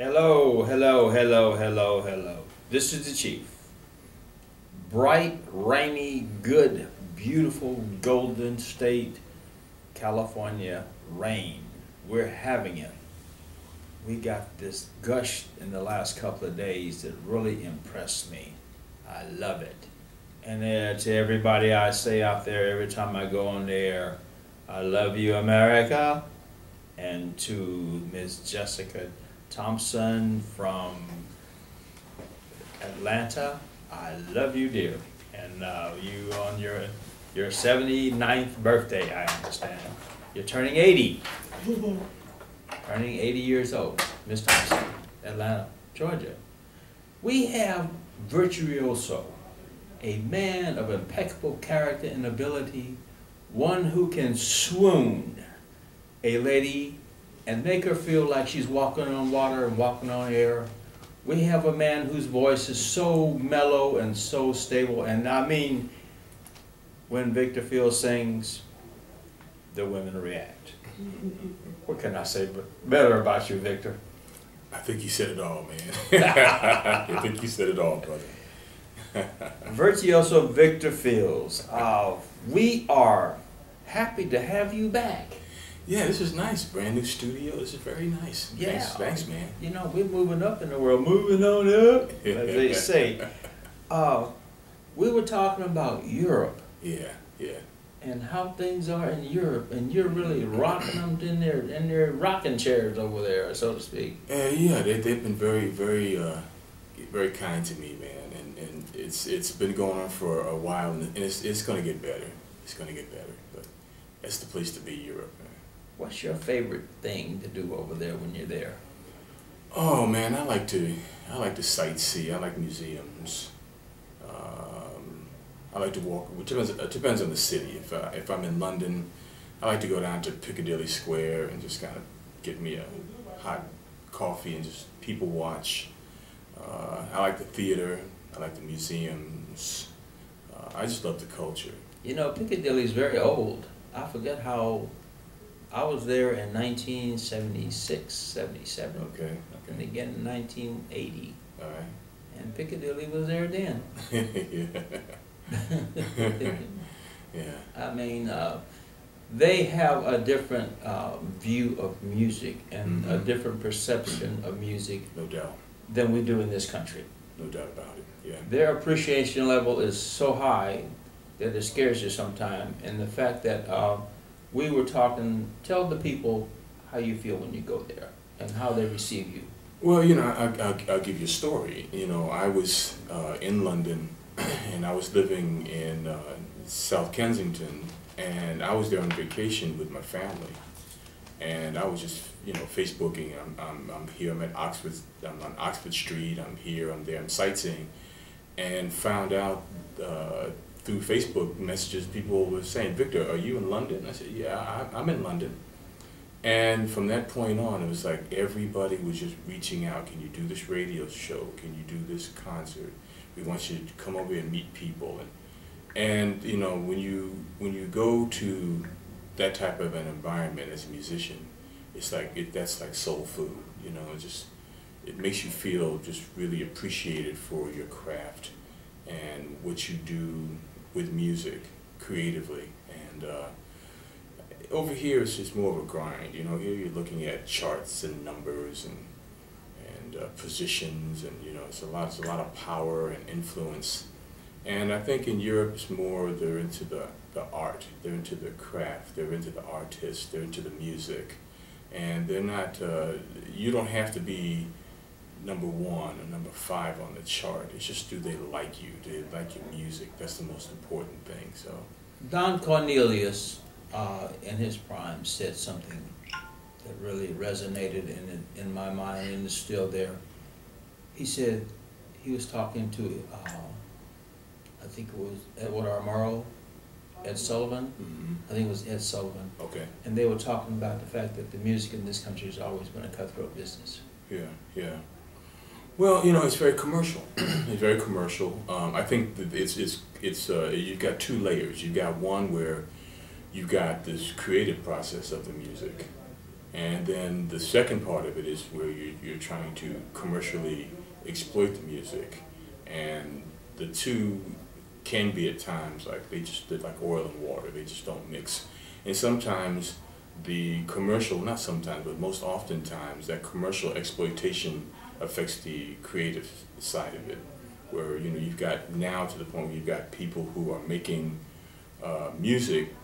Hello, hello, hello, hello, hello. This is the Chief. Bright, rainy, good, beautiful Golden State, California rain. We're having it. We got this gush in the last couple of days that really impressed me. I love it. And to everybody I say out there every time I go on there, I love you, America. And to Miss Jessica Thompson from Atlanta, I love you, dear. And you on your 79th birthday, I understand. You're turning 80. Turning 80 years old, Miss Thompson, Atlanta, Georgia. We have Virtuoso, a man of impeccable character and ability, one who can swoon a lady and make her feel like she's walking on water and walking on air. We have a man whose voice is so mellow and so stable, and I mean, when Victor Field sings, the women react. What can I say better about you, Victor? I think you said it all, man. I think you said it all, brother. Virtuoso Victor Fields, we are happy to have you back. Yeah, this is nice. Brand new studio. This is very nice. Yeah. Thanks, man. You know, we're moving up in the world, moving on up, as they say. We were talking about Europe. Yeah. And how things are in Europe, and you're really rocking them in their rocking chairs over there, so to speak. Yeah, they've been very kind to me, man, and it's been going on for a while, and it's going to get better. It's going to get better, but that's the place to be, Europe, man. What's your favorite thing to do over there when you're there? Oh man, I like to sightsee. I like museums. I like to walk. It depends on the city. If I'm in London, I like to go down to Piccadilly Square and just kind of get me a hot coffee and just people watch. I like the theater. I like the museums. I just love the culture. You know, Piccadilly is very old. I forget how. I was there in 1976, 77. Okay. And again in 1980. All right. And Piccadilly was there then. Yeah. I mean, they have a different view of music and a different perception of music, No doubt. than we do in this country. No doubt about it. Yeah. Their appreciation level is so high that it scares you sometimes. And the fact that we were talking, tell the people how you feel when you go there and how they receive you. Well, you know, I'll give you a story. You know, I was in London, and I was living in South Kensington, and I was there on vacation with my family, and I was just, you know, Facebooking. I'm here. I'm at Oxford. I'm on Oxford Street. I'm here. I'm there. I'm sightseeing, and found out through Facebook messages people were saying, "Victor, are you in London?" I said, "Yeah, I'm in London." And from that point on, it was like everybody was just reaching out. Can you do this radio show? Can you do this concert? We want you to come over here and meet people. And you know, when you go to that type of an environment as a musician, it's like that's like soul food. You know, it makes you feel just really appreciated for your craft and what you do with music creatively. And over here, it's just more of a grind. You know, here you're looking at charts and numbers and positions, and you know, it's a lot of power and influence. And I think in Europe, it's more they're into the art, they're into the craft, they're into the artists, they're into the music, and they're not. You don't have to be number 1 or number 5 on the chart. It's just, do they like you? Do they like your music? That's the most important thing. So Don Cornelius, in his prime, said something that really resonated in my mind and is still there. He said he was talking to, I think it was Edward R. Murrow, Ed Sullivan. I think it was Ed Sullivan. Okay. And they were talking about the fact that the music in this country has always been a cutthroat business. Yeah. Well, you know, it's very commercial. It's very commercial. I think that it's you've got 2 layers. You've got one where you've got this creative process of the music, And then the second part of it is where you're trying to commercially exploit the music, and the two can be at times like they're like oil and water. They just don't mix. And sometimes the commercial, not sometimes, but most oftentimes, that commercial exploitation affects the creative side of it, where you've got now to the point where you've got people who are making music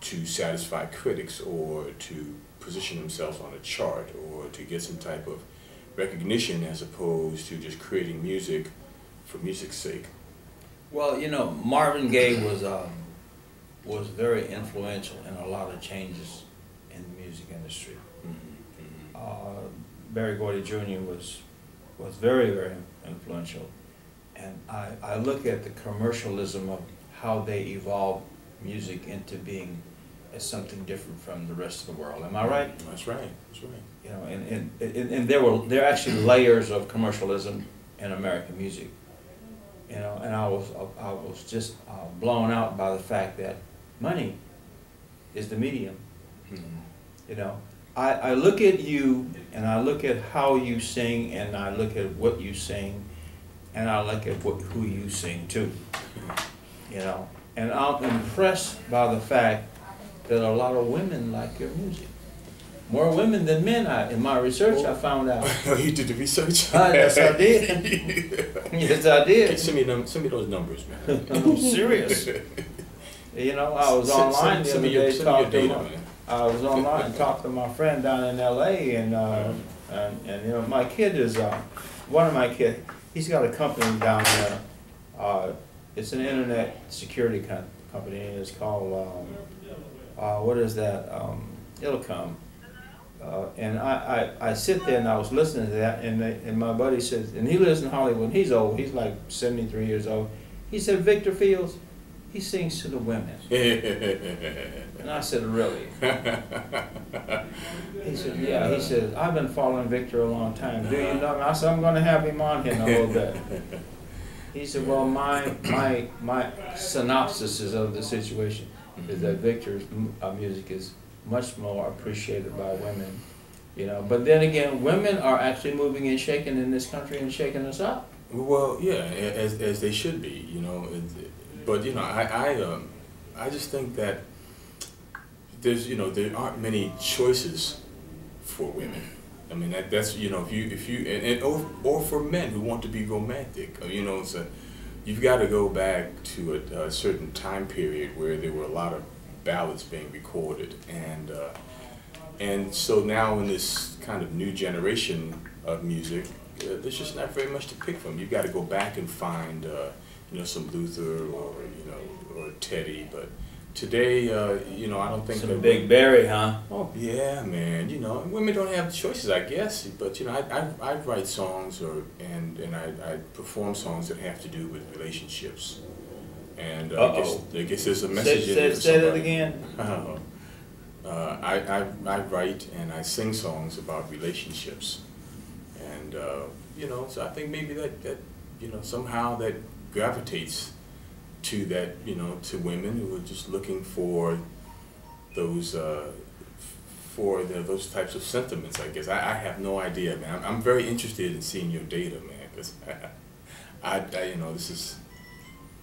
to satisfy critics or to position themselves on a chart or to get some type of recognition, as opposed to just creating music for music's sake. Well, Marvin Gaye was very influential in a lot of changes in the music industry. Berry Gordy Jr. was very, very influential, and I look at the commercialism of how they evolved music into being as something different from the rest of the world. Am I right? That's right. That's right. And there are actually layers of commercialism in American music. And I was just blown out by the fact that money is the medium. I look at you, and I look at how you sing, and I look at what you sing, and I look at who you sing to. And I'm impressed by the fact that a lot of women like your music. More women than men. In my research, I found out. You did the research? Yes, I did. Yes, I did. Send me those numbers, man. I'm serious. I was online the other day. I was online and talked to my friend down in L.A. and my kid is one of my kids. He's got a company down there. It's an internet security company. It's called what is that? It'll come. And I sit there and I was listening to that, and my buddy says, and he lives in Hollywood. He's old. He's like 73 years old. He said, Victor Fields, he sings to the women. And I said, really? He said, yeah. He said, I've been following Victor a long time. Do you know him? I said, I'm going to have him on here in a little bit. He said, well, my synopsis of the situation is that Victor's music is much more appreciated by women, But then again, women are actually moving and shaking in this country and shaking us up. Well, yeah, as they should be, But I just think that there aren't many choices for women. I mean that's if you or for men who want to be romantic, so you've got to go back to a certain time period where there were a lot of ballads being recorded, and so now in this kind of new generation of music, there's just not very much to pick from. You've got to go back and find some Luther or Teddy, but today I don't think some Big Barry, huh? Oh yeah, man. Women don't have choices, I guess. But I write songs and I perform songs that have to do with relationships. And I guess there's a message in it. Say that again. I write and I sing songs about relationships, and so I think maybe that somehow that gravitates to that to women who are just looking for those those types of sentiments. I guess I have no idea, man. I'm very interested in seeing your data, man, because this is.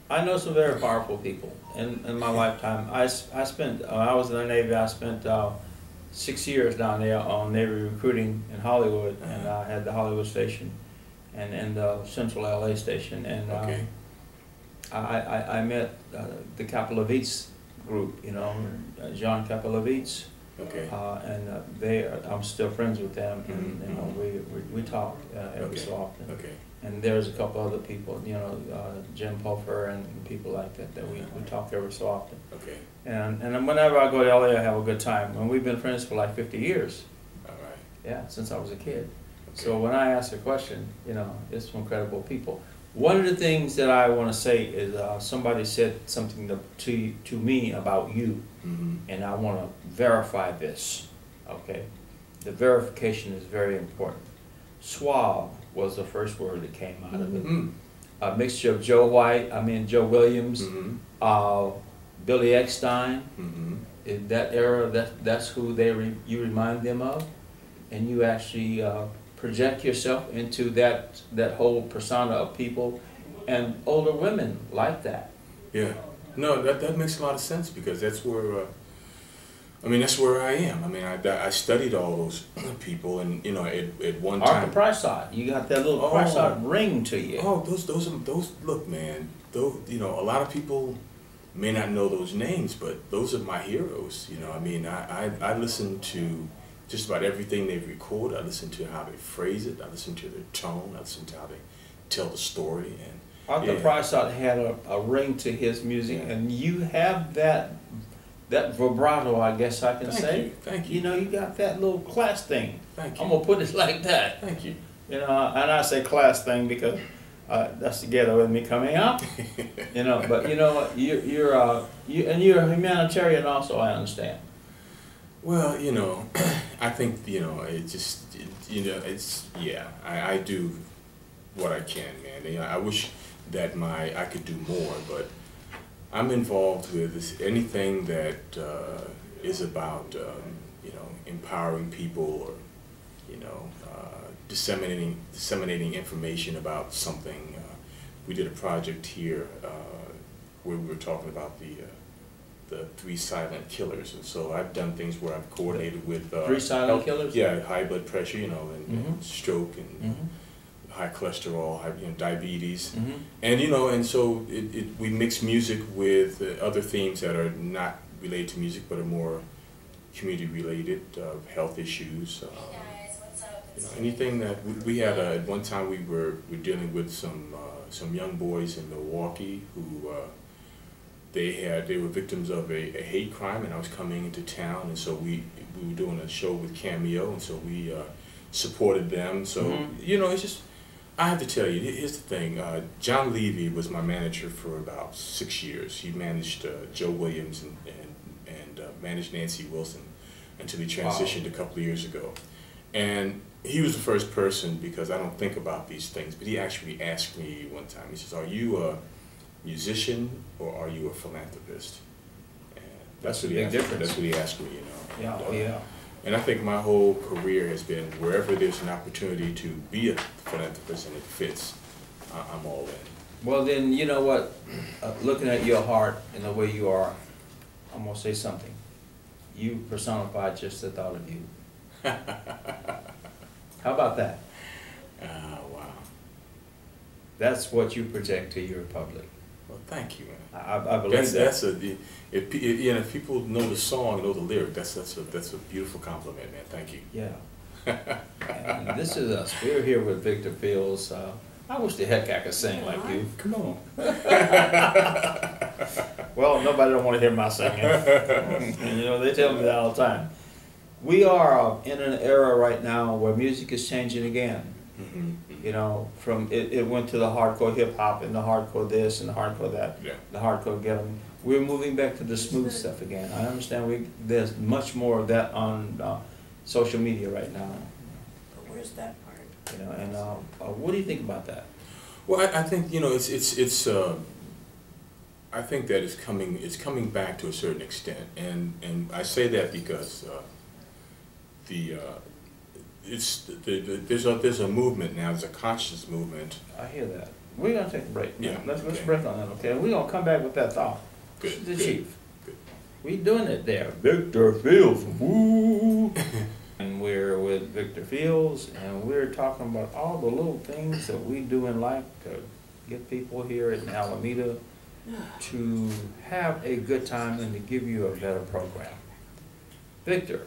I know some very powerful people in my lifetime. I spent, I was in the Navy, I spent 6 years down there on Navy recruiting in Hollywood, and I had the Hollywood station and the Central LA station, and okay. I met the Kapelovitz group, John Kapelovitz, okay. And I'm still friends with them, and we talk every so often. Okay. And there's a couple other people, Jim Pulfer and people like that we talk every so often. Okay. And whenever I go to LA, I have a good time. And we've been friends for like 50 years. All right. Yeah, since I was a kid. Okay. So when I ask a question, it's from credible people. One of the things that I want to say is somebody said something to me about you, and I want to verify this. Okay, the verification is very important. Suave was the first word that came out of it. A mixture of Joe Williams, Billy Eckstine. in that era, that's who you remind them of, and you actually project yourself into that whole persona of people, and older women like that. Yeah. No, that makes a lot of sense, because that's where, I mean, that's where I am. I mean, I studied all those people, and you know, at one time. Arthur Prysot, you got that little Prysot ring to you. Oh, those. Look, man. Those, you know, a lot of people may not know those names, but those are my heroes. You know, I mean, I listen to just about everything they record. I listen to how they phrase it. I listen to their tone. I listen to how they tell the story. And Arthur Prysot had a ring to his music, and you have that vibrato, I guess I can say. Thank you. You know, you got that little class thing. Thank you. I'm gonna put it like that. Thank you. You know, and I say class thing because that's the ghetto in me coming out. You know, but you know what? You're a humanitarian also. I understand. Well, you know, I think, you know, you know, it's, yeah, I do what I can, man. You know, I wish that I could do more, but I'm involved with anything that is about, you know, empowering people, or, you know, disseminating information about something. We did a project here where we were talking about the 3 silent killers, and so I've done things where I've coordinated with 3 silent killers. Yeah, high blood pressure, you know, and stroke, and high cholesterol, you know, diabetes, and you know, and so we mix music with other themes that are not related to music but are more community related, health issues. You know, anything that we had at one time, we were dealing with some young boys in Milwaukee who they were victims of a hate crime, and I was coming into town, and so we were doing a show with Cameo, and so we supported them. So you know, it's just, I have to tell you, here's the thing. John Levy was my manager for about 6 years. He managed Joe Williams and managed Nancy Wilson until he transitioned a couple of years ago. And he was the first person, because I don't think about these things, but he actually asked me one time, he says, "Are you a musician or are you a philanthropist?" And That's a big difference. That's what he asked me, you know. Yeah, And, yeah. And I think my whole career has been, wherever there's an opportunity to be a philanthropist and it fits, I'm all in. Well, then, you know what? Looking at your heart and the way you are, I'm going to say something. You personify just the thought of you. How about that? Wow. That's what you project to your public. Well, thank you, man. I believe that. If people know the song, know the lyric, that's a beautiful compliment, man. Thank you. Yeah. And this is we're here with Victor Fields. I wish the heck I could sing like you. Come on. Well, nobody don't want to hear my singing. And, you know, they tell me that all the time. We are in an era right now where music is changing again. You know, from it went to the hardcore hip hop and the hardcore this and the hardcore that, the hardcore ghetto. We're moving back to the smooth stuff again. I understand there's much more of that on social media right now. But where's that part? You know, and what do you think about that? Well, I think, you know, it's I think that it's coming back to a certain extent, and I say that because there's a movement now. There's a conscious movement. I hear that. We're gonna take a break. Yeah. Let's break on that. Okay. We're gonna come back with that thought. Good. The Chief. Good. We doing it there. Victor Fields. Woo. And we're with Victor Fields, and we're talking about all the little things that we do in life to get people here in Alameda to have a good time and to give you a better program. Victor,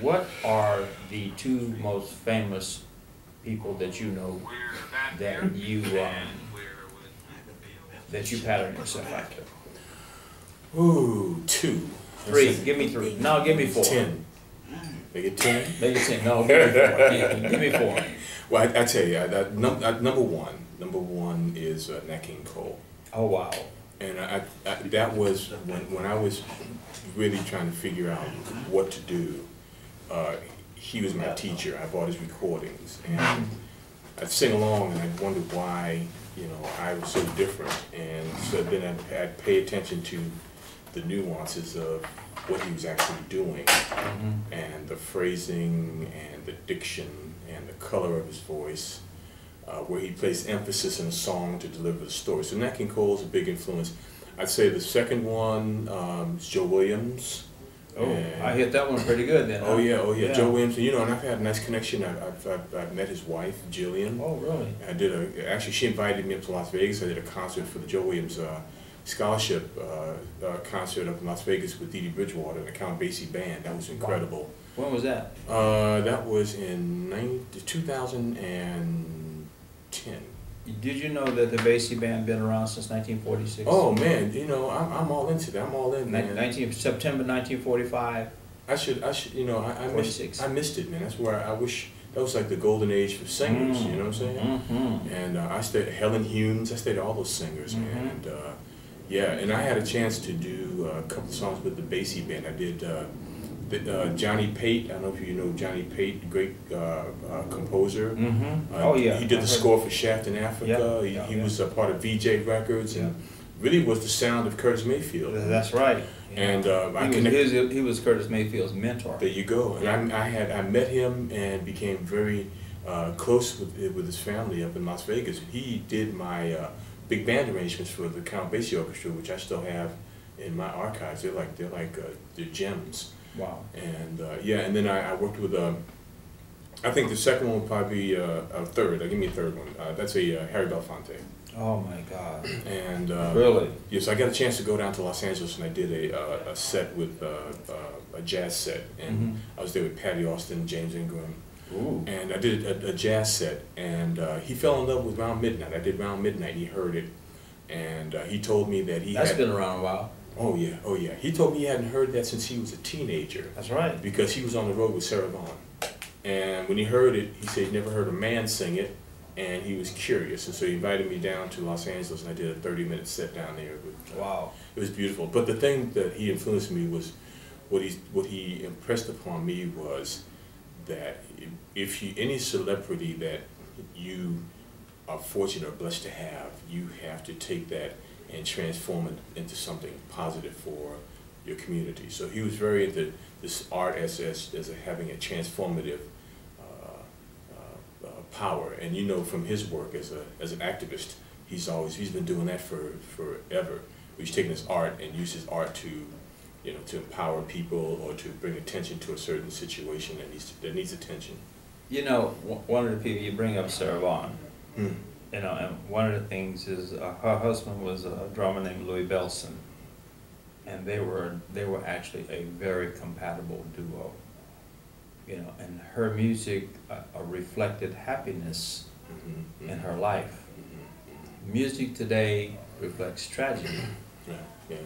what are the 2 most famous people that you know that you pattern yourself after? Ooh, 2. 3. Give me 3. No, give me 4. 10. Make it 10? Make it 10. No, give me 4. Give me 4. Well, I tell you, number one is Nat King Cole. Oh, wow. And that was when I was really trying to figure out what to do. He was my teacher. I bought his recordings, and I'd sing along, and I'd wonder why, you know, I was so different. And so then I'd pay attention to the nuances of what he was actually doing, Mm-hmm. and the phrasing and the diction and the color of his voice, where he placed emphasis in a song to deliver the story. So Nat King Cole is a big influence. I'd say the second one is Joe Williams. Oh, I hit that one pretty good then. Oh huh? yeah, Yeah. Joe Williams. You know, and I've had a nice connection. I've met his wife, Jillian. Oh, really? I did actually she invited me up to Las Vegas. I did a concert for the Joe Williams scholarship concert up in Las Vegas with Dee Dee Bridgewater and the Count Basie Band. That was incredible. When was that? That was in 2010. Did you know that the Basie Band been around since 1946? Oh man, you know I'm all into that. I'm all in, man. September 1945. I should, you know, I missed it, man. That's where I wish that was like the golden age for singers. You know what I'm saying? Mm-hmm. And I stayed Helen Humes. I stayed all those singers, man. And yeah, and I had a chance to do a couple of songs with the Basie Band. I did Johnny Pate. I don't know if you know Johnny Pate, the great composer. Mm-hmm. Oh yeah. He did the score for Shaft in Africa. Yeah, He was a part of VJ Records and really was the sound of Curtis Mayfield. That's right. And he was Curtis Mayfield's mentor. There you go. And I met him and became very close with his family up in Las Vegas. He did my big band arrangements for the Count Basie Orchestra, which I still have in my archives. They're gems. Wow. And yeah, and then I worked with I think the second one would probably be a third. Give me a third one. That's Harry Belafonte. Oh my God. And really? Yes, I got a chance to go down to Los Angeles and I did a set with a jazz set, and I was there with Patty Austin, James Ingram. Ooh. And I did a jazz set, and he fell in love with Round Midnight. I did Round Midnight, and he heard it, and he told me that That's been around a while. Oh yeah, oh yeah. He told me he hadn't heard that since he was a teenager. That's right. Because he was on the road with Sarah Vaughan. And when he heard it, he said he'd never heard a man sing it, and he was curious. And so he invited me down to Los Angeles, and I did a 30-minute set down there. Wow. It was beautiful. But the thing that he influenced me was, what he impressed upon me was that if any celebrity that you are fortunate or blessed to have, you have to take that and transform it into something positive for your community. So he was very into this art as having a transformative power. And you know, from his work as an activist, he's been doing that forever. He's taken his art and used his art to, you know, to empower people or to bring attention to a certain situation that needs attention. You know, one of the people you bring up, Sarah Vaughan. Hmm. You know, and one of the things is her husband was a drummer named Louis Bellson, and they were actually a very compatible duo. You know, and her music reflected happiness in her life. Music today reflects tragedy. Yeah.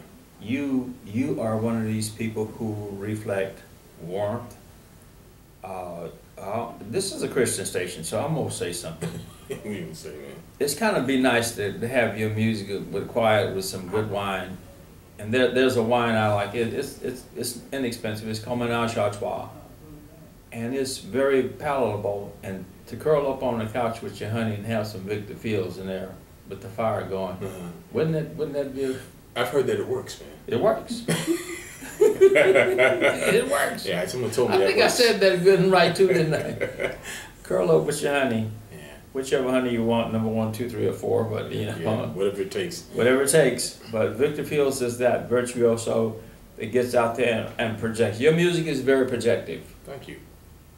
You are one of these people who reflect warmth. This is a Christian station, so I'm gonna say something. What do you say, man? It's kind of be nice to have your music with quiet with some good wine, and there's a wine I like. It's inexpensive. It's called Menage a Trois, and it's very palatable. And to curl up on the couch with your honey and have some Victor Fields in there with the fire going, wouldn't that be? I've heard that it works, man. It works. It works. Yeah, someone told me that. I think I said that good and right too, didn't I? Curl up with your honey. Whichever honey you want, number 1, 2, 3, or 4, but you know, whatever it takes. Whatever it takes. But Victor Fields is that virtuoso that gets out there and projects. Your music is very projective. Thank you.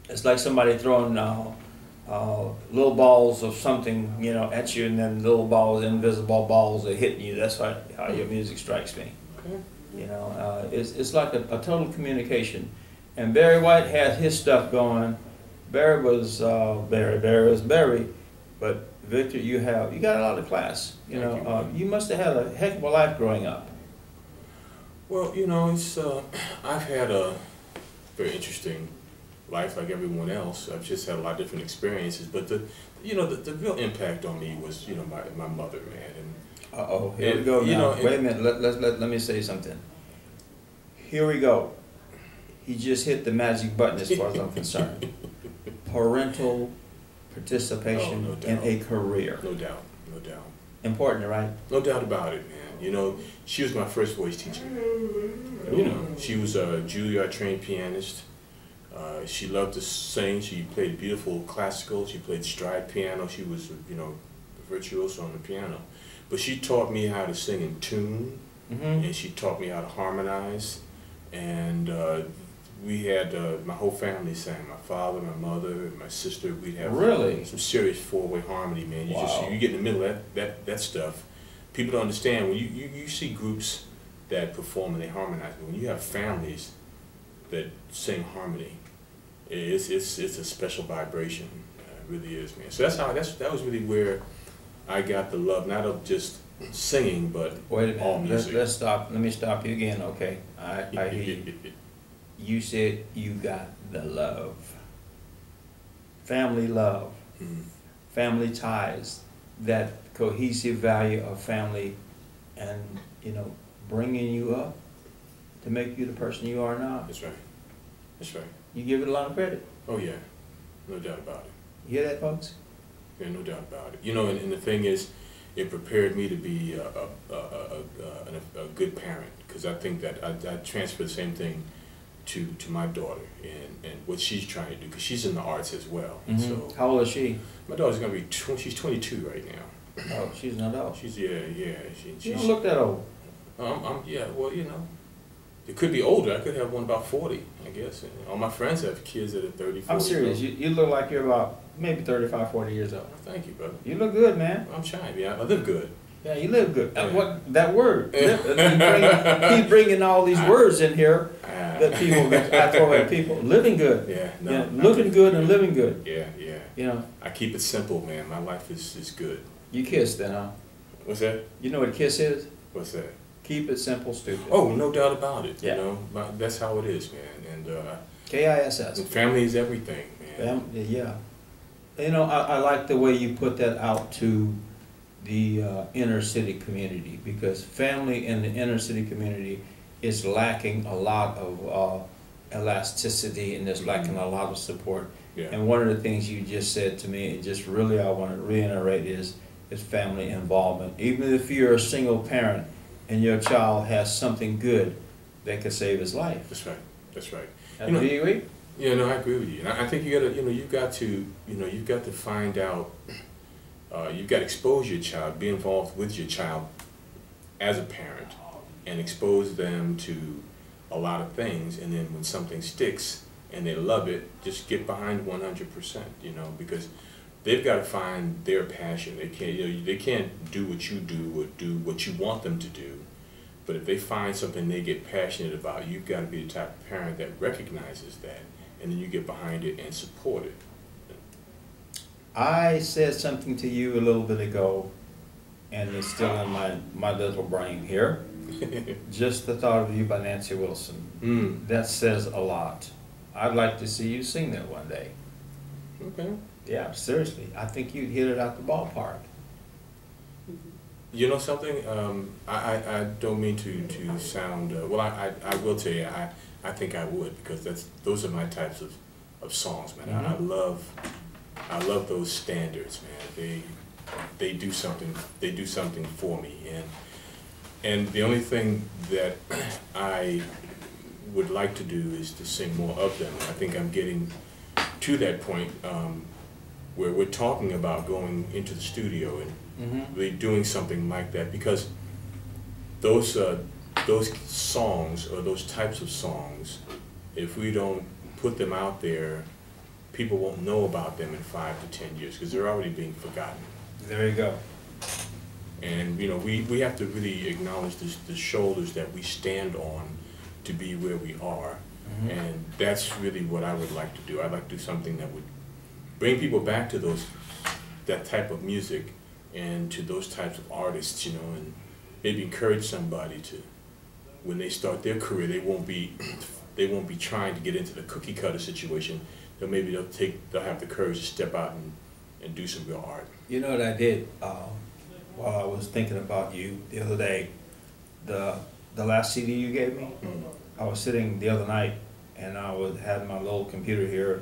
It's like somebody throwing little balls of something, you know, at you, and then little balls, invisible balls, are hitting you. That's how your music strikes me. Okay. You know, it's like a total communication. And Barry White had his stuff going. Barry was Barry. But Victor, you got a lot of class. You know, you must have had a heck of a life growing up. Well, you know, it's I've had a very interesting life like everyone else. I've just had a lot of different experiences. But the real impact on me was, you know, my mother, man. And here we go. You know, wait a minute. Let me say something. Here we go. He just hit the magic button as far as I'm concerned. Parental participation in a career. No doubt, no doubt. important, right? No doubt about it, man. You know, she was my first voice teacher. You know, she was a Juilliard trained pianist. She loved to sing. She played beautiful classical. She played stride piano. She was, you know, a virtuoso on the piano. But she taught me how to sing in tune, and she taught me how to harmonize. And we had my whole family sang. My father, my mother, and my sister. We'd have some serious four-way harmony, man. You you get in the middle of that stuff. People don't understand when you see groups that perform and they harmonize, but when you have families that sing harmony, it's a special vibration. It really is, man. So that was really where I got the love, not of just singing, but wait a minute. All music. Let's stop. Let me stop you again, okay? I hear you. You said you got the love, family love, family ties, that cohesive value of family, and you know, bringing you up to make you the person you are now. That's right. That's right. You give it a lot of credit. Oh yeah, no doubt about it. You hear that, folks? Yeah, no doubt about it. You know, and the thing is, it prepared me to be a good parent, because I think that I transfer the same thing to my daughter and what she's trying to do, because she's in the arts as well. So how old is she? My daughter's gonna be she's 22 right now. Oh, she's an adult. She's You don't look that old. Yeah, well, you know, it could be older. I could have one about 40, I guess. And all my friends have kids that are 30, 40. I'm serious. You look like you're about maybe 35, 40 years old. Thank you, brother. You look good, man. I'm trying. Yeah, I live good. Yeah, you live good. What that word? He's bringing all these words in here that I throw at people. Living good. Yeah, looking good and living good. Yeah. You know. I keep it simple, man. My life is good. You kiss then, huh? What's that? You know what a kiss is? What's that? Keep it simple, stupid. Oh, no doubt about it. Yeah. You know, that's how it is, man. And KISS. family is everything, man. Yeah. You know, I like the way you put that out to the inner city community, because family in the inner city community is lacking a lot of elasticity, and is lacking a lot of support. Yeah. And one of the things you just said to me, and just really I want to reiterate, is family involvement. Even if you're a single parent and your child has something good that could save his life. That's right. That's right. Do you agree? Yeah, no, I agree with you. And I think you've got to find out. You've got to expose your child, be involved with your child as a parent, and expose them to a lot of things. And then when something sticks and they love it, just get behind 100%. You know, because they've got to find their passion. They can't do what you do or do what you want them to do. But if they find something they get passionate about, you've got to be the type of parent that recognizes that, and then you get behind it and support it. I said something to you a little bit ago, and it's still in my little brain here. Just the Thought of You by Nancy Wilson. That says a lot. I'd like to see you sing that one day. Okay. Yeah, seriously. I think you'd hit it out the ballpark. You know something? I don't mean to sound, well, I will tell you, I think I would, because those are my types of songs, man. I love those standards, man. They do something for me, and the only thing that I would like to do is to sing more of them. I think I'm getting to that point where we're talking about going into the studio and really doing something like that, because those songs, or those types of songs, if we don't put them out there, people won't know about them in 5 to 10 years, because they're already being forgotten. There you go. And you know, we have to really acknowledge the shoulders that we stand on to be where we are. And that's really what I would like to do. I'd like to do something that would bring people back to that type of music and to those types of artists, you know, and maybe encourage somebody to, when they start their career, they won't be trying to get into the cookie cutter situation. Maybe they'll have the courage to step out and do some real art. You know what I did while I was thinking about you the other day? The last CD you gave me, I was sitting the other night, and had my little computer here,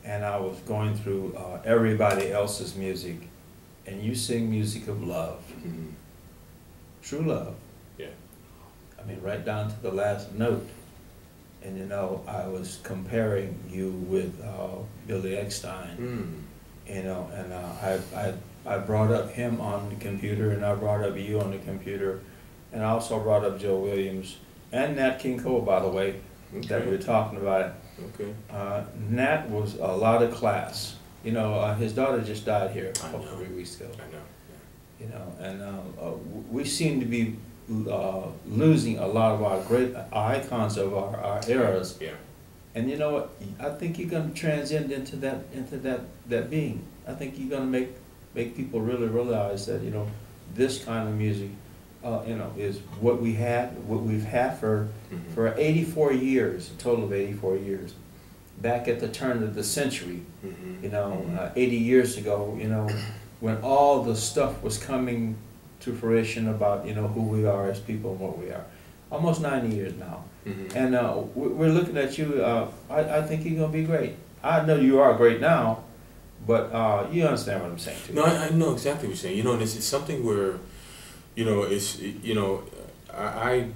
and I was going through everybody else's music, and you sing music of love, true love. Yeah. I mean, right down to the last note. And you know, I was comparing you with Billy Eckstine, you know, and I brought up him on the computer, and I brought up you on the computer, and I also brought up Joe Williams and Nat King Cole, by the way, that we were talking about. Okay. Nat was a lot of class. You know, his daughter just died here a couple 3 weeks ago. I know. You know, and we seem to be losing a lot of our great icons of our eras. Yeah. And you know what? I think you're going to transcend into that being. I think you're going to make people really realize that, you know, this kind of music, you know, is what we've had for 84 years, a total of 84 years. Back at the turn of the century, you know, 80 years ago, you know, when all the stuff was coming to fruition about, you know, who we are as people and what we are. Almost 90 years now. And we're looking at you. I think you're going to be great. I know you are great now, but you understand what I'm saying too. No, I know exactly what you're saying. You know, and it's something where, you know, it's, you know, I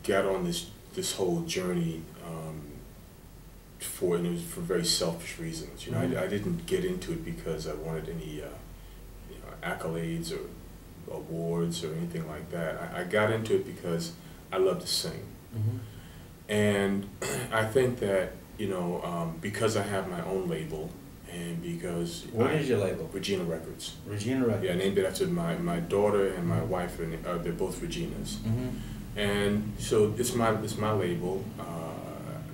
got on this whole journey and it was for very selfish reasons. You know, I didn't get into it because I wanted any, you know, accolades or awards or anything like that. I got into it because I love to sing. And I think that, you know, because I have my own label, and because what is your label? Regina Records. Regina Records. Yeah, I named it after my daughter and my wife, and they're both Reginas. And so it's my label,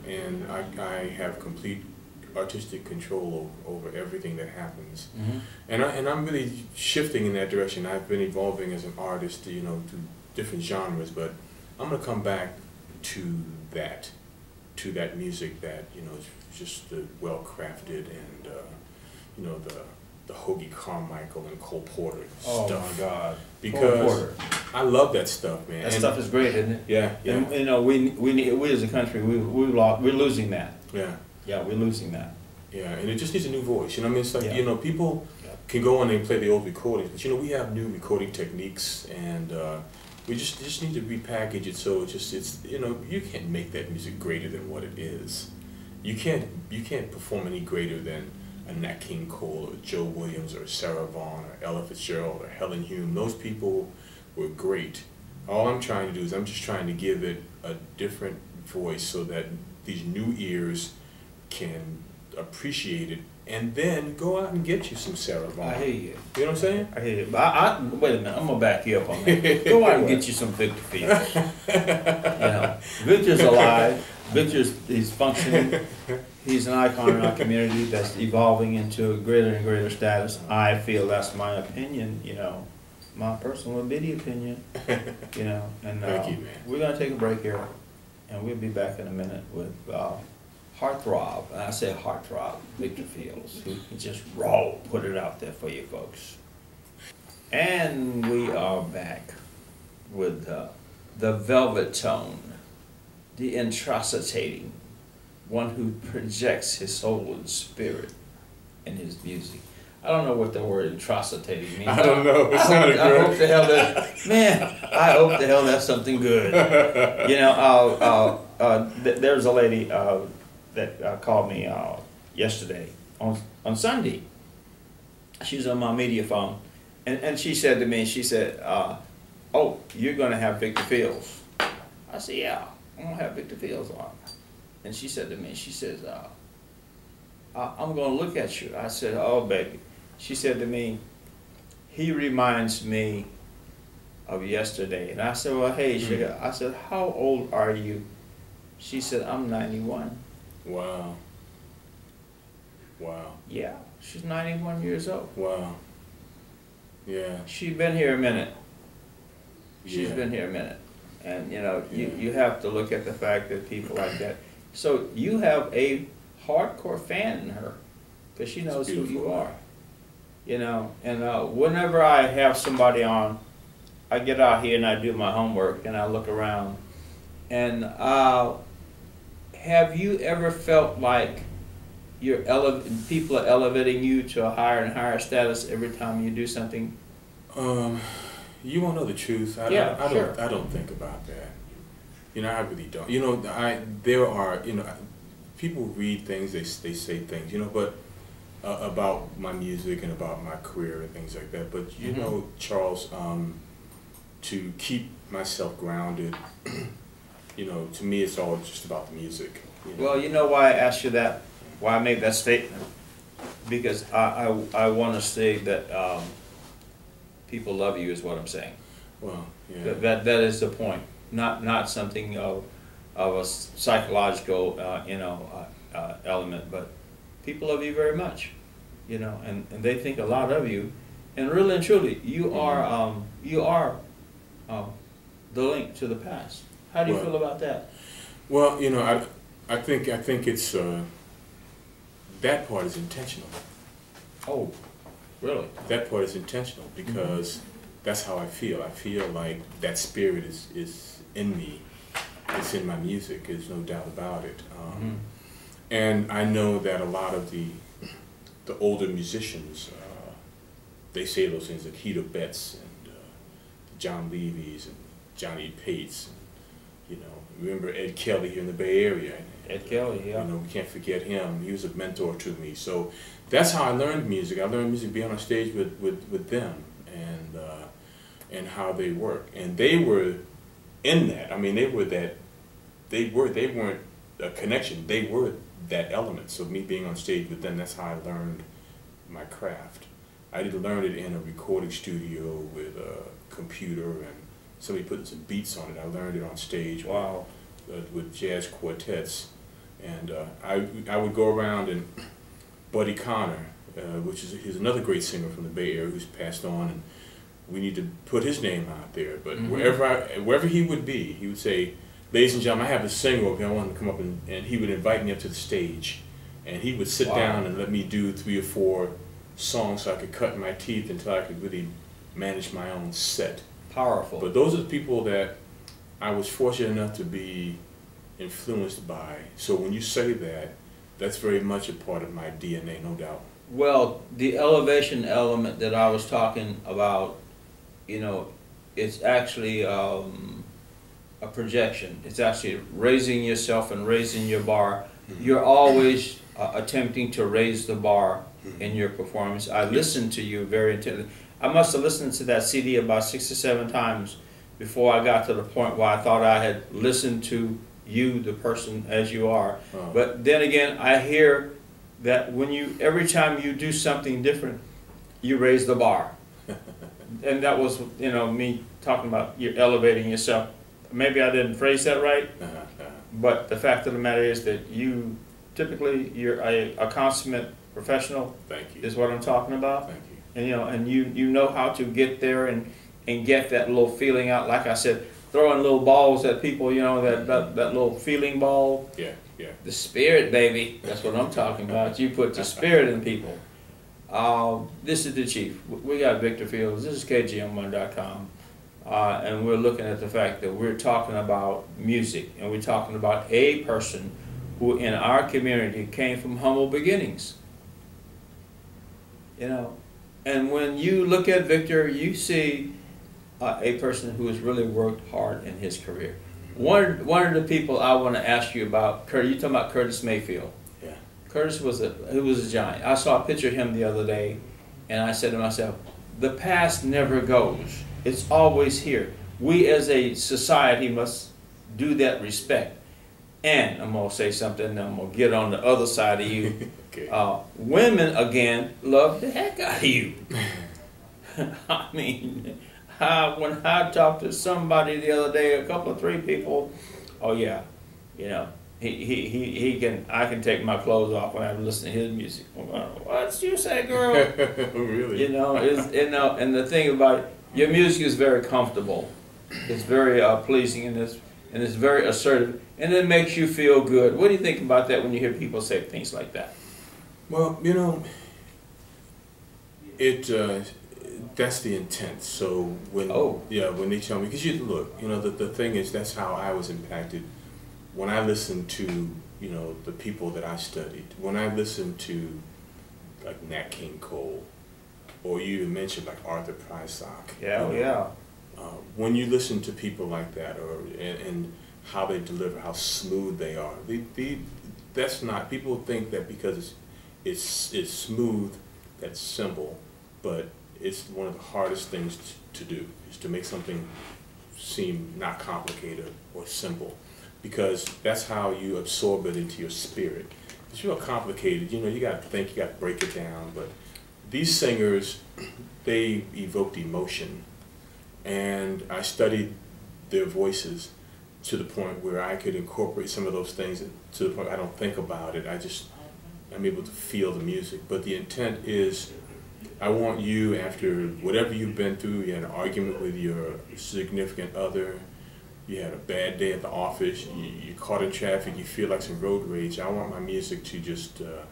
and I have complete artistic control over everything that happens. And I'm really shifting in that direction. I've been evolving as an artist, you know, to different genres, but I'm going to come back to that music that, you know, is just well crafted, and you know, the Hoagie Carmichael and Cole Porter stuff. Oh my God! Because I love that stuff, man. That stuff is great, isn't it? Yeah, yeah. And, you know, we as a country, we're losing that. Yeah. Yeah, we're losing that. Yeah, and it just needs a new voice. You know what I mean? It's like, Yeah. you know, people can go on and play the old recordings, but you know, we have new recording techniques, and we just need to repackage it so it's you know, you can't make that music greater than what it is. You can't perform any greater than a Nat King Cole or Joe Williams or Sarah Vaughan or Ella Fitzgerald or Helen Hume. Those people were great. All I'm trying to do is I'm just trying to give it a different voice so that these new ears can appreciate it, and then go out and get you some Sarah Vaughan. I hear you. You know what I'm saying? I hear you. But wait a minute, I'm gonna back you up on that. Go out and get you some Victor Fields. You know, Victor's alive. He's functioning. He's an icon in our community that's evolving into a greater and greater status. I feel that's my opinion. You know, my personal opinion. You know, and Thank you, man. we're gonna take a break here, and we'll be back in a minute with Heartthrob, and I say Heartthrob, Victor Fields, who can just put it out there for you folks. And we are back with the velvet tone, the intracitating, one who projects his soul and spirit in his music. I don't know what the word intracitating means. I don't know. It sounded I good. hope the hell that, man, I hope the hell that's something good. You know, there's a lady that called me yesterday on Sunday. She's on my media phone, and she said to me, she said, "Oh, you're gonna have Victor Fields." I said, "Yeah, I'm gonna have Victor Fields on." And she said to me, she says, "I'm gonna look at you." I said, "Oh, baby." She said to me, "He reminds me of yesterday." And I said, "Well, hey, sugar." I said, "How old are you?" She said, "I'm 91. Wow. Wow. Yeah, she's 91 years old. Wow. Yeah. She's been here a minute. She's Yeah. been here a minute. And, you know, Yeah. you have to look at the fact that people like that. So you have a hardcore fan in her, because she knows who you beautiful. are. You know, and whenever I have somebody on, I get out here and I do my homework and I look around. And have you ever felt like people are elevating you to a higher and higher status every time you do something? You want to know the truth? I don't think about that. You know, I really don't. You know, there are, you know, people read things, they say things, you know, but about my music and about my career and things like that. But you know, Charles, to keep myself grounded, you know, to me it's all just about the music. You know? Well, you know why I asked you that? Why I made that statement? Because I want to say that people love you is what I'm saying. Well, yeah. That is the point. Not something of a psychological element, but people love you very much, you know, and they think a lot of you, and really and truly, you are the link to the past. How do you feel about that? Well, you know, I think it's that part is intentional. Oh, really? That part is intentional because that's how I feel. I feel like that spirit is in me. It's in my music. There's no doubt about it. And I know that a lot of the older musicians, they say those things like Hito Betts and John Levy's and Johnny Pates. And, you know, remember Ed Kelly here in the Bay Area. Ed Kelly, yeah. You know, we can't forget him. He was a mentor to me. So that's how I learned music. I learned music being on stage with them and how they work. And they were in that. I mean, they weren't a connection. They were that element. So me being on stage with them, that's how I learned my craft. I didn't learn it in a recording studio with a computer and somebody putting some beats on it. I learned it on stage. Wow. With jazz quartets. And I would go around, and Buddy Connor, he's another great singer from the Bay Area who's passed on, and we need to put his name out there. But wherever he would be, he would say, "Ladies and gentlemen, I have a singer over here. I want him to come up," and he would invite me up to the stage, and he would sit down and let me do 3 or 4 songs so I could cut my teeth until I could really manage my own set. Powerful. But those are the people that I was fortunate enough to be influenced by. So when you say that, that's very much a part of my DNA, no doubt. Well, the elevation element that I was talking about, you know, it's actually a projection. It's actually raising yourself and raising your bar. You're always attempting to raise the bar in your performance. I listened to you very intently. I must have listened to that CD about 6 or 7 times before I got to the point where I thought I had listened to you, the person as you are. But then again, I hear that every time you do something different, you raise the bar. And that was, you know, me talking about you're elevating yourself. Maybe I didn't phrase that right, but the fact of the matter is that you're a consummate professional. Thank you. Is what I'm talking about. Thank you. And you know, and you know how to get there and get that little feeling out. Like I said, throwing little balls at people, you know, that little feeling ball. Yeah, yeah. The spirit, baby. That's what I'm talking about. You put the spirit in people. This is the Chief. We got Victor Fields. This is KGM1.com. And we're looking at the fact that we're talking about music. And we're talking about a person who in our community came from humble beginnings. You know. And when you look at Victor, you see a person who has really worked hard in his career. One of the people I want to ask you about, you talking about Curtis Mayfield. Yeah. Curtis was a giant. I saw a picture of him the other day, and I said to myself, the past never goes. It's always here. We as a society must do that respect. And I'm going to say something, and I'm going to get on the other side of you. Okay. Women, again, love the heck out of you. I mean, when I talked to somebody the other day, a couple of 3 people, oh yeah, you know, I can take my clothes off when I listen to his music. What you say, girl? Really? You know, and the thing about it, your music is very comfortable. It's very pleasing, and it's very assertive, and it makes you feel good. What do you think about that when you hear people say things like that? Well, you know, that's the intent. So when they tell me, because look, you know, the thing is, that's how I was impacted when I listened to you know, the people that I studied. When I listened to like Nat King Cole, or you mentioned like Arthur Prysock. Yeah, you know, yeah. When you listen to people like that, and how they deliver, how smooth they are, that's not, people think that because it's smooth, that's simple, but it's one of the hardest things to do, is to make something seem not complicated or simple, because that's how you absorb it into your spirit. It's real complicated, you know, you got to think, you got to break it down, but these singers, they evoked emotion, and I studied their voices to the point where I could incorporate some of those things to the point I don't think about it. I'm able to feel the music. But the intent is, I want you, after whatever you've been through, you had an argument with your significant other, you had a bad day at the office, you're caught in traffic, you feel like some road rage, I want my music to just to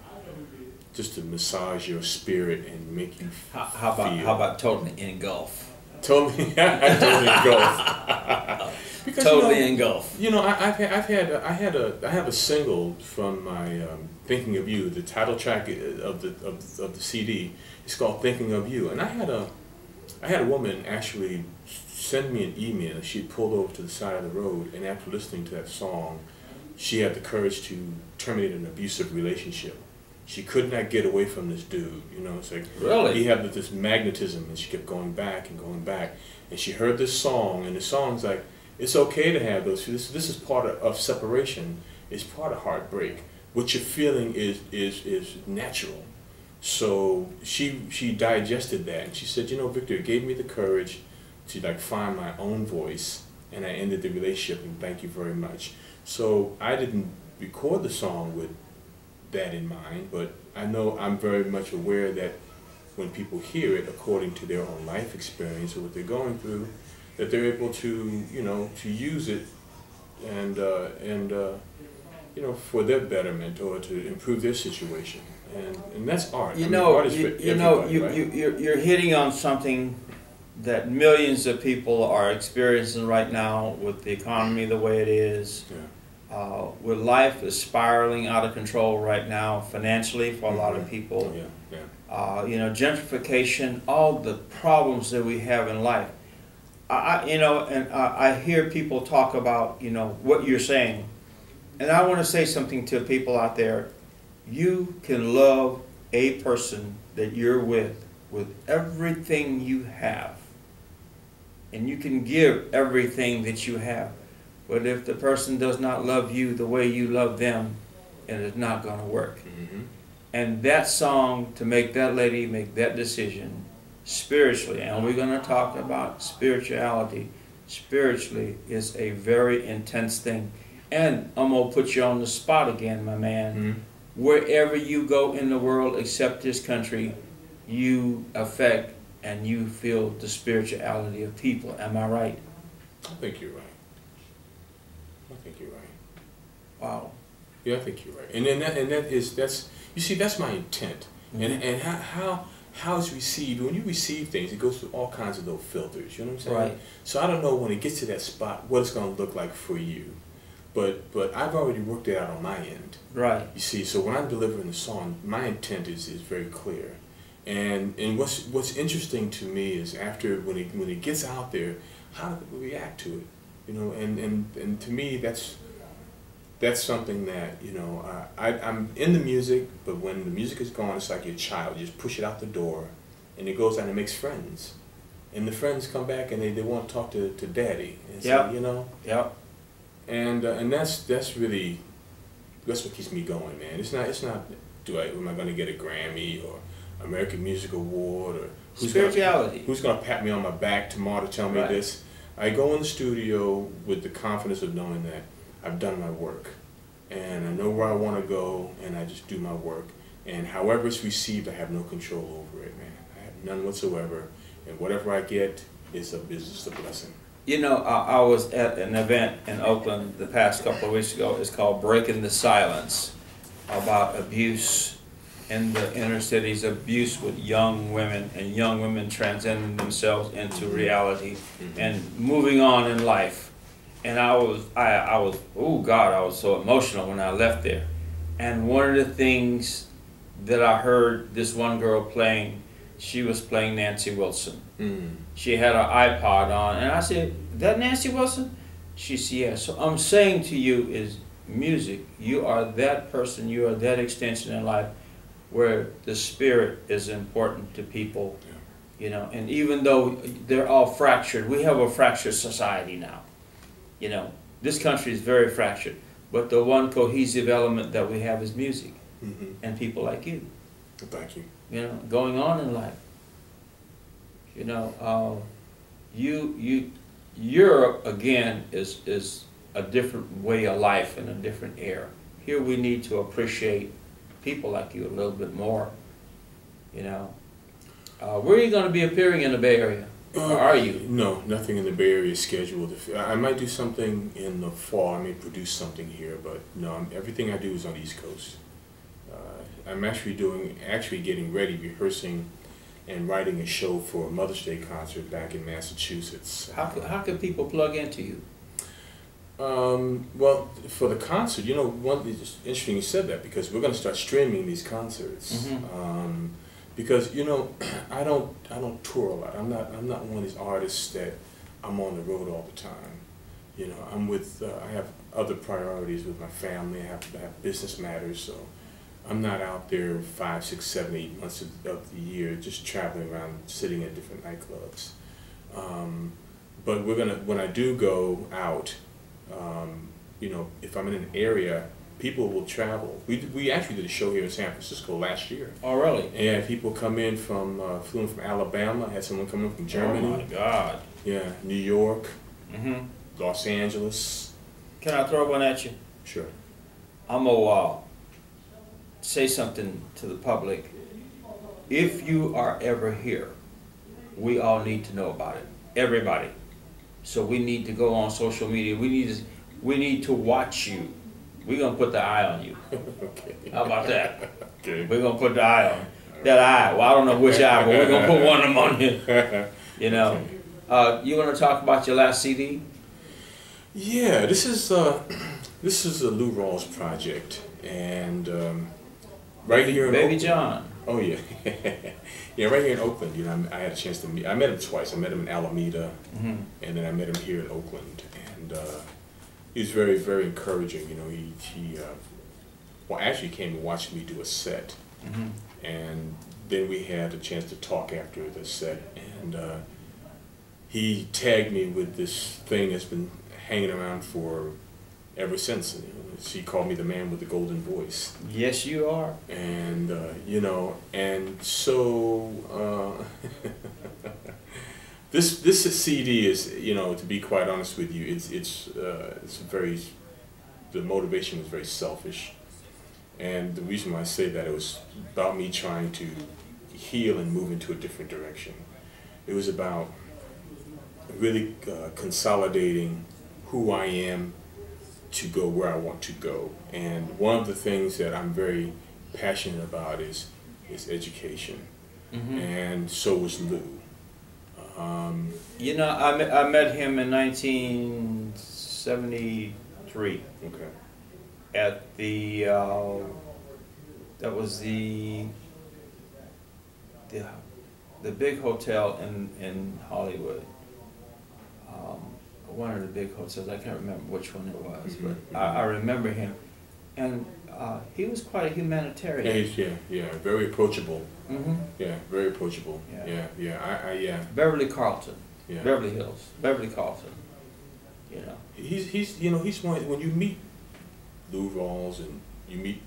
massage your spirit and make you feel. How about totally engulf? Totally, totally engulf. Because, totally engulf. You know, I have a single from my "Thinking of You." The title track of the CD is called "Thinking of You," and I had a woman actually send me an email. She pulled over to the side of the road, and after listening to that song, she had the courage to terminate an abusive relationship. She could not get away from this dude, you know. It's like, really? He had this magnetism, and she kept going back and going back. And she heard this song, and the song's like, it's okay to have those. This is part of separation. It's part of heartbreak. What you're feeling is natural. So she digested that, and she said, you know, Victor, it gave me the courage to like find my own voice, and I ended the relationship, and thank you very much. So I didn't record the song with that in mind, but I know I'm very much aware that when people hear it according to their own life experience or what they're going through, that they're able to, you know, to use it and you know, for their betterment or to improve their situation, and that's art. You I know, mean, art is for you're hitting on something that millions of people are experiencing right now with the economy the way it is. Yeah. With life is spiraling out of control right now financially for a lot of people. Yeah, yeah. You know, gentrification, all the problems that we have in life. You know, and I hear people talk about, you know, what you're saying, and I want to say something to people out there. You can love a person that you're with everything you have, and you can give everything that you have. But if the person does not love you the way you love them, it is not going to work. Mm-hmm. And that song, to make that lady make that decision spiritually, and we're going to talk about spirituality. Spiritually is a very intense thing. And I'm going to put you on the spot again, my man. Mm-hmm. Wherever you go in the world except this country, you affect and you feel the spirituality of people. Am I right? I think you're right. I think you're right. Wow. Yeah, I think you're right. And then that's you see, that's my intent. Mm-hmm. And how it's received. When you receive things, it goes through all kinds of little filters. You know what I'm saying? Right. So I don't know when it gets to that spot what it's going to look like for you, but I've already worked it out on my end. Right. You see, so when I'm delivering the song, my intent is very clear. And what's interesting to me is after when it gets out there, how do people react to it? You know, and to me that's something that, you know, I'm in the music, but when the music is gone, it's like your child. You just push it out the door, and it goes out and it makes friends, and the friends come back and they want to talk to daddy, and say, you know, and that's really what keeps me going, man. It's not am I going to get a Grammy or American Music Award or who's going to pat me on my back tomorrow to tell me this. I go in the studio with the confidence of knowing that I've done my work, and I know where I want to go, and I just do my work. And however it's received, I have no control over it, man. I have none whatsoever, and whatever I get is just a blessing. You know, I was at an event in Oakland the past couple of weeks ago. It's called Breaking the Silence, about abuse in the inner cities, abuse with young women, and young women transcending themselves into reality and moving on in life. And I was, oh God, I was so emotional when I left there. And one of the things that I heard this one girl playing, she was playing Nancy Wilson. Mm. She had her iPod on, and I said, "That Nancy Wilson?" She said, "Yeah." So I'm saying to you is music. You are that person. You are that extension in life where the spirit is important to people. Yeah. You know, and even though they're all fractured, we have a fractured society now. You know, this country is very fractured, but the one cohesive element that we have is music, and people like you. Thank you. You know, going on in life. You know, Europe again is a different way of life and a different era. Here we need to appreciate people like you a little bit more. You know, where are you going to be appearing in the Bay Area? Or are you? No, nothing in the Bay Area is scheduled. I might do something in the fall. I may produce something here, but no, everything I do is on the East Coast. I'm actually getting ready, rehearsing and writing a show for a Mother's Day concert back in Massachusetts. How can people plug into you? Well, for the concert, you know, it's interesting you said that, because we're going to start streaming these concerts. Because, you know, I don't tour a lot. I'm not one of these artists that I'm on the road all the time. You know, I have other priorities with my family. I have business matters, so I'm not out there 5, 6, 7, 8 months of the year just traveling around, sitting at different nightclubs. But when I do go out, you know, if I'm in an area, people will travel. We actually did a show here in San Francisco last year. Oh, really? And people come in flew in from Alabama. I had someone come in from Germany. Oh my God. Yeah, New York, Los Angeles. Can I throw one at you? Sure. I'm gonna say something to the public. If you are ever here, we all need to know about it. Everybody. So we need to go on social media. We need to watch you. We're gonna put the eye on you. Okay. How about that? Okay. We're gonna put the eye on that eye. Well, I don't know which eye, but we're gonna put one of them on you. You know. You wanna talk about your last CD? Yeah, this is a Lou Rawls project, and right here in Baby Oakland. John. Oh yeah, yeah, right here in Oakland. You know, I had a chance to meet. I met him twice. I met him in Alameda, and then I met him here in Oakland, and he was very, very encouraging. You know, he actually came and watched me do a set, and then we had a chance to talk after the set, and he tagged me with this thing that's been hanging around for ever since. You know, she called me the man with the golden voice. Yes, you are. And you know, and so this CD is, you know, to be quite honest with you, it's very, the motivation was very selfish, and the reason why I say that, it was about me trying to heal and move into a different direction. It was about really consolidating who I am to go where I want to go. And one of the things that I'm very passionate about is education. And so was Lou. You know, I met him in 1973. Okay. At the that was the big hotel in Hollywood. One of the big hotels. I can't remember which one it was, but I remember him, and he was quite a humanitarian. Yeah, very approachable. Yeah, very approachable. Yeah. Beverly Carlton. Yeah. Beverly Hills. Beverly Carlton. You know. He's one. When you meet Lou Rawls and you meet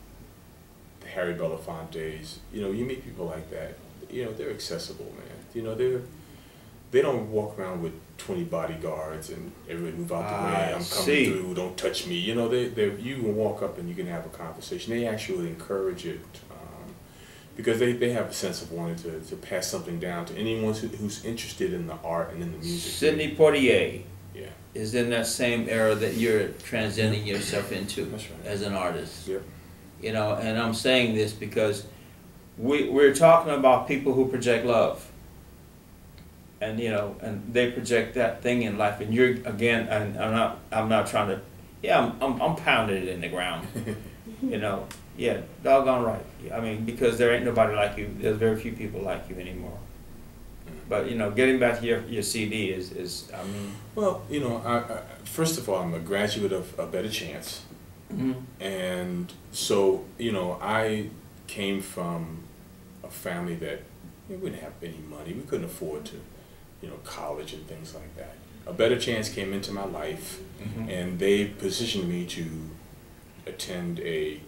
the Harry Belafontes, you know, you meet people like that. You know, they're accessible, man. You know, they don't walk around with 20 bodyguards and everybody move out the way. I'm coming through. Don't touch me. You know, you can walk up and you can have a conversation. They actually encourage it because they have a sense of wanting to pass something down to anyone who's interested in the art and in the music. Sidney Poitier is in that same era that you're transcending yourself into. That's right. As an artist. Yep. You know, and I'm saying this because we're talking about people who project love. and you know, and they project that thing in life, and you're again, and I'm not trying to, yeah, I'm pounding it in the ground, you know, yeah, doggone right. I mean, because there ain't nobody like you. There's very few people like you anymore. But you know, getting back to your CD is I mean. Well, you know, I first of all, I'm a graduate of A Better Chance, and so you know, I came from a family that we didn't have any money. We couldn't afford to, you know, college and things like that. A Better Chance came into my life, and they positioned me to attend a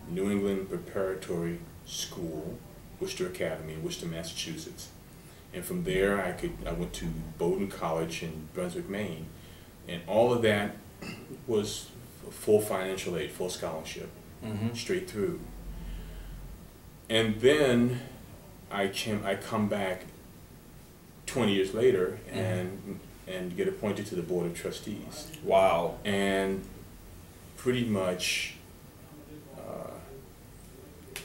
New England preparatory school, Worcester Academy in Worcester, Massachusetts. And from there, I went to Bowdoin College in Brunswick, Maine, and all of that was full financial aid, full scholarship, straight through. And then I come back 20 years later and get appointed to the Board of Trustees. Wow. And pretty much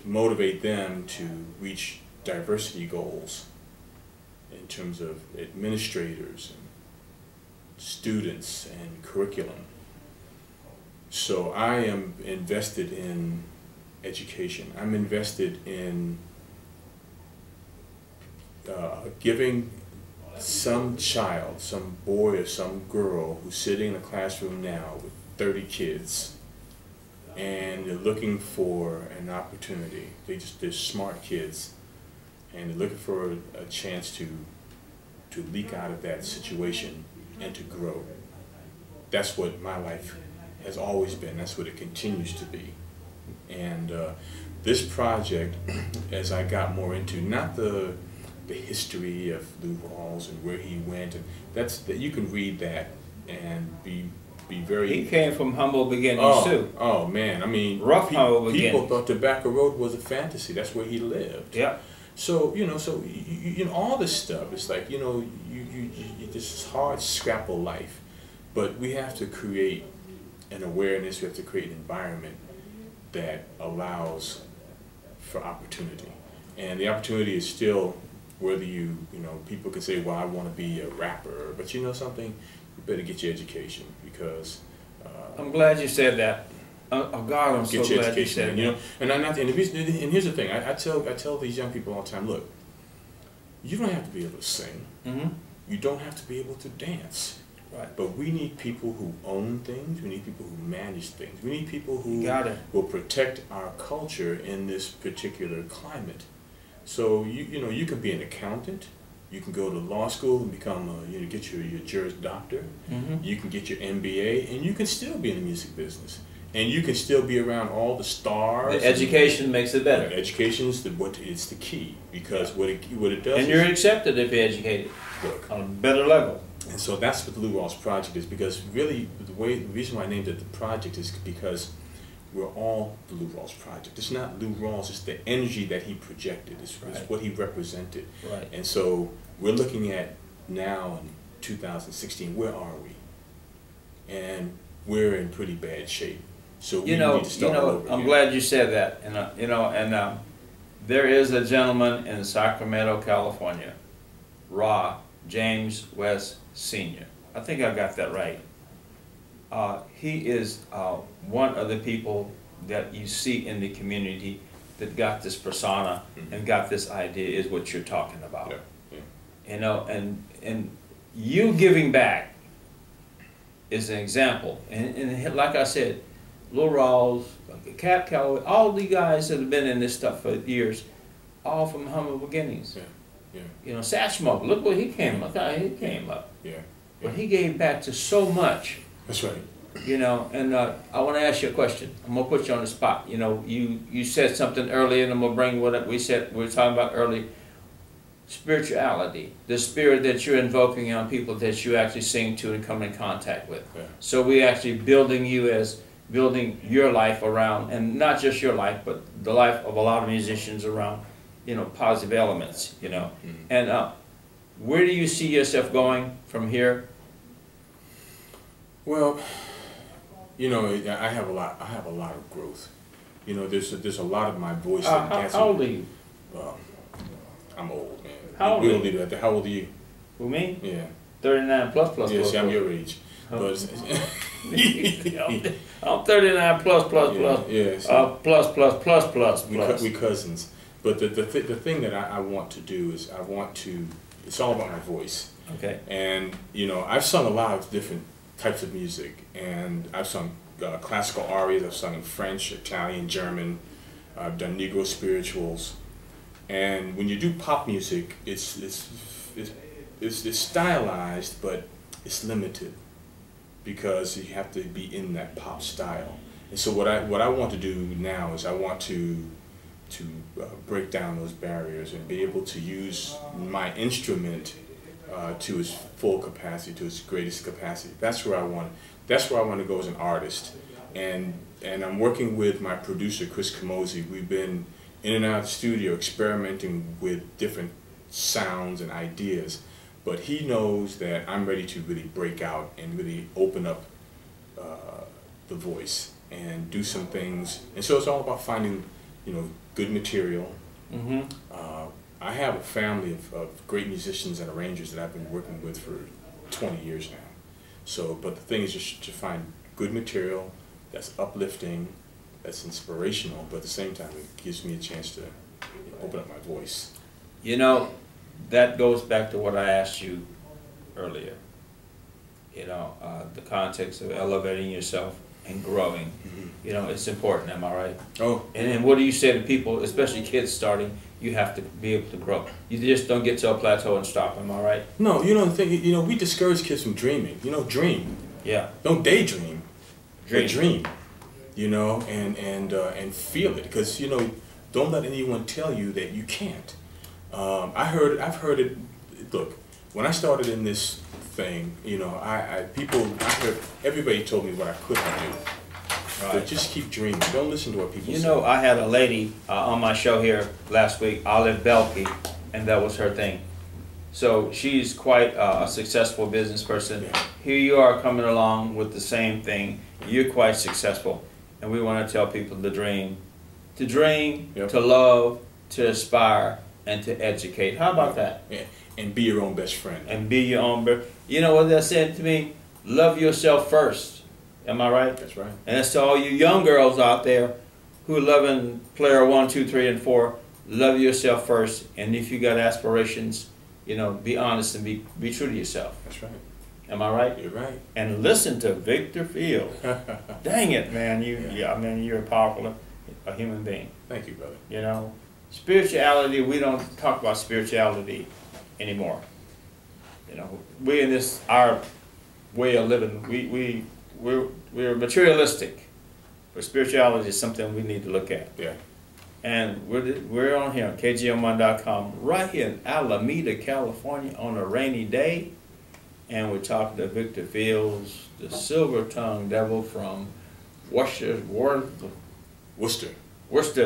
motivate them to reach diversity goals in terms of administrators and students and curriculum. So I am invested in education. I'm invested in giving some child, some boy or some girl who's sitting in a classroom now with 30 kids and they're looking for an opportunity. They're smart kids and they're looking for a chance to leak out of that situation and to grow. That's what my life has always been. That's what it continues to be. And this project, as I got more into, not the history of Lou Rawls and where he went, and that you can read that and be very. He came from humble beginnings too. Oh man, I mean, humble beginnings. People thought Tobacco Road was a fantasy. That's where he lived. Yeah. So you know, you know, all this stuff. It's like, you know, you this hard scrapple life, but we have to create an awareness. We have to create an environment that allows for opportunity, and the opportunity is still whether you know, people can say, well, I want to be a rapper, but you know something, you better get your education because. I'm glad you said that. Oh God, I'm so glad you said that. You know, and and here's the thing. I tell these young people all the time. Look, you don't have to be able to sing. You don't have to be able to dance. Right. But we need people who own things. We need people who manage things. We need people who will protect our culture in this particular climate. So you know, you can be an accountant. You can go to law school and become you know, get your Juris Doctor. You can get your MBA, and you can still be in the music business. And you can still be around all the stars. The education makes it better. Education is it's the key, because what it does. And you're accepted if you're educated. Look, on a better level. And so that's what the Lou Rawls Project is, because really the reason why I named it the project is because we're all the Lou Rawls Project. It's not Lou Rawls, it's the energy that he projected, it's what he represented. Right. And so we're looking at now in 2016, where are we? And we're in pretty bad shape. So we need to start all over I'm again. glad you said that. And you know, and there is a gentleman in Sacramento, California, James West Sr. I think I got that right. He is one of the people that you see in the community that got this persona and got this idea, is what you're talking about. You know, and you giving back is an example. And like I said, Lou Rawls, Cap Calloway, all the guys that have been in this stuff for years, all from humble beginnings. You know, Satchmo, look where he came up. He came up. But he gave back to so much. That's right. You know, and I want to ask you a question. I'm gonna put you on the spot. You know, you said something earlier, and I'm gonna bring what we were talking about earlier. Spirituality, the spirit that you're invoking on people that you actually sing to and come in contact with. So we're actually building your life around, and not just your life, but the life of a lot of musicians around, you know, positive elements, you know. And where do you see yourself going from here? Well, you know, I have a lot of growth. You know, there's a lot of my voice. How old are you? Well, I'm old, man. How old we don't leave it at that. How old are you? Who, me? Yeah. 39 plus. Yeah, plus. see, I'm your age. Oh. But I'm 39 plus. Yeah, see, Plus. we cousins. But the thing that I want to do is it's all about my voice. Okay. And, you know, I've sung a lot of different types of music. And I've sung classical arias, I've sung in French, Italian, German. I've done Negro spirituals. And when you do pop music, it's stylized, but it's limited because you have to be in that pop style. And so what I want to do now is I want to break down those barriers and be able to use my instrument to its full capacity, to its greatest capacity. That's where I want to go as an artist. And I'm working with my producer Chris Camozzi. We've been in and out of the studio experimenting with different sounds and ideas, but he knows that I'm ready to really break out and really open up the voice and do some things. And so it's all about finding, you know, good material. Mm-hmm. I have a family of great musicians and arrangers that I've been working with for 20 years now. So, but the thing is just to find good material that's uplifting, that's inspirational, but at the same time it gives me a chance to open up my voice. You know, that goes back to what I asked you earlier. You know, the context of elevating yourself and growing. Mm-hmm. You know, it's important, am I right? Oh. And then what do you say to people, especially kids starting, you have to be able to grow. You just don't get to a plateau and stop, am I right? No, you know the thing, you know, we discourage kids from dreaming. You know, dream. Yeah. Don't daydream. Dream. Dream. You know, and feel it, because, you know, don't let anyone tell you that you can't. I've heard it. Look, when I started in this thing, you know, I heard everybody told me what I couldn't do. Right. But just keep dreaming. Don't listen to what people say. You know, I had a lady on my show here last week, Olive Belkey, and that was her thing. So she's quite a successful business person. Yeah. Here you are coming along with the same thing. You're quite successful. And we want to tell people to dream. To dream, Yep. to love, to aspire, and to educate. How about that? Yeah. And be your own best friend. And be your own. You know what that said to me? Love yourself first. Am I right? That's right. And that's to all you young girls out there who are loving player 1, 2, 3, and 4. Love yourself first. And if you got aspirations, you know, be honest and be true to yourself. That's right. Am I right? You're right. And listen to Victor Field. Dang it, man! I mean, you're a powerful, a human being. Thank you, brother. You know, spirituality. We don't talk about spirituality anymore. You know, we in this our way of living. We're materialistic, but spirituality is something we need to look at. Yeah. And we're on here on KGM1.com, right here in Alameda, California, on a rainy day. And we're talking to Victor Fields, the silver-tongued devil from Worcester,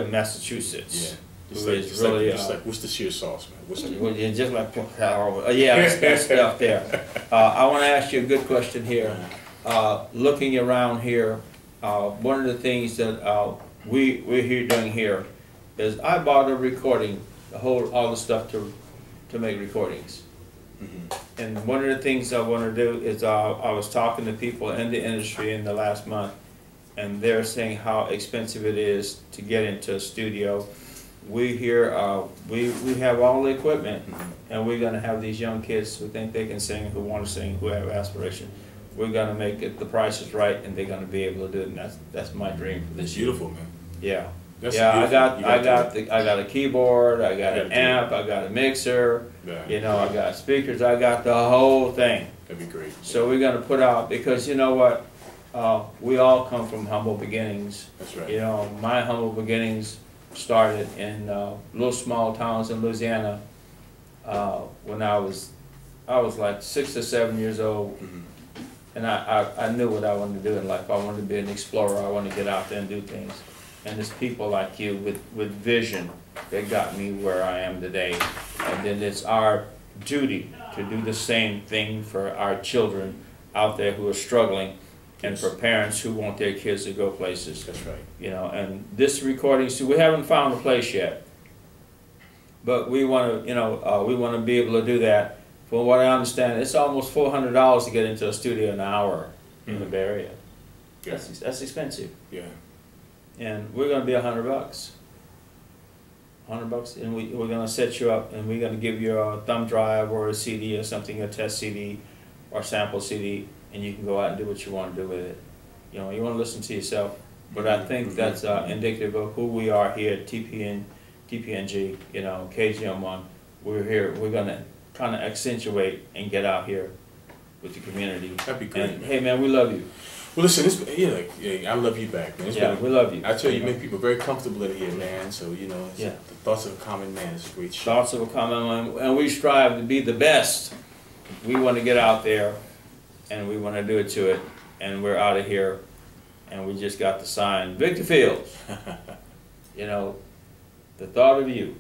Massachusetts. Yeah. Who is really just like Worcestershire sauce, man. Worcester. Yeah, just like yeah, it's that stuff there. I want to ask you a good question here. Looking around here, one of the things that we're here doing here is I bought a recording, all the stuff to make recordings. Mm-hmm. And one of the things I want to do is I was talking to people in the industry in the last month, and they're saying how expensive it is to get into a studio. We here, we have all the equipment, and we're going to have these young kids who think they can sing, who want to sing, who have aspiration. We're going to make it, the price is right, and they're going to be able to do it, and that's my dream for this year. Beautiful, man. Yeah. That's yeah, beautiful. I got a keyboard, I got an amp, I got a mixer, you know, I got speakers, I got the whole thing. That'd be great. So we're gonna put out, because you know what, we all come from humble beginnings. That's right. You know, my humble beginnings started in little small towns in Louisiana when I was like 6 or 7 years old. Mm-hmm. And I knew what I wanted to do in life. I wanted to be an explorer. I wanted to get out there and do things. And it's people like you with vision that got me where I am today. And then it's our duty to do the same thing for our children out there who are struggling, and for parents who want their kids to go places. That's right. You know, and this recording, so we haven't found a place yet, but we want to, you know, we want to be able to do that from what I understand, it's almost $400 to get into a studio an hour in the Bay Area. Yeah. That's expensive. Yeah. And we're gonna be $100. $100, and we're gonna set you up, and we're gonna give you a thumb drive or a CD or something, a test CD or sample CD, and you can go out and do what you want to do with it. You know, you want to listen to yourself, but I think that's indicative of who we are here at TPNG, you know, KGM1. We're here. We're gonna kind of accentuate and get out here with the community. That'd be great. And, hey man, we love you. Well, listen, I love you back, man. We love you. I tell you, make people very comfortable in here, man. So, you know, the thoughts of a common man is a great show. Thoughts of a common man, and we strive to be the best. We want to get out there, and we want to do it to it, and we're out of here, and we just got to sign Victor Fields. You know, the thought of you.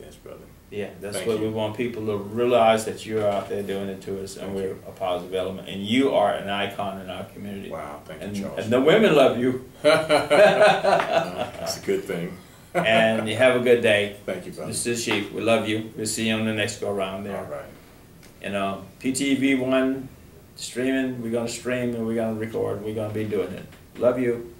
Yes, brother. Yeah, that's Thank what you. we want people to realize, that you're out there doing it to us, and Thank we're you. a positive element, and you are an icon in our community. Wow, thank And, you, Charles. and the women love you. That's a good thing. And you have a good day. Thank you, brother. This is Chief. We love you. We'll see you on the next go around there. All right. You know, PTV1 streaming. We're gonna stream and we're gonna record. We're gonna be doing it. Love you.